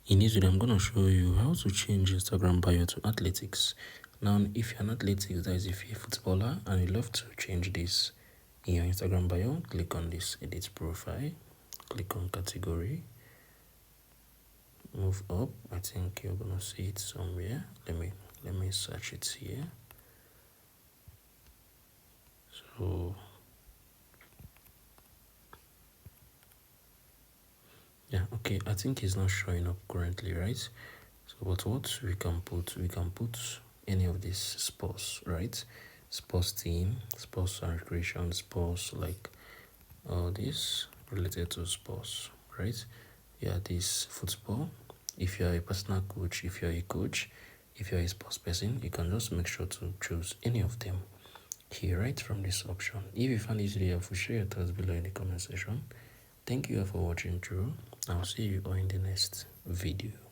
In this video, I'm going to show you how to change Instagram bio to athletics. Now, if you're an athletics, that is if you're a footballer and you love to change this in your Instagram bio, click on this edit profile, click on category, move up. I think you're going to see it somewhere. Let me search it here. So yeah, okay, I think it's not showing up currently, right? So but what we can put any of these sports, right? Sports team, sports and recreation, sports, like all this related to sports, right? Yeah, this football. If you're a personal coach, if you're a coach, if you're a sports person, you can just make sure to choose any of them here, right, from this option. If you find this video helpful, share your thoughts below in the comment section. Thank you all for watching through. I'll see you all in the next video.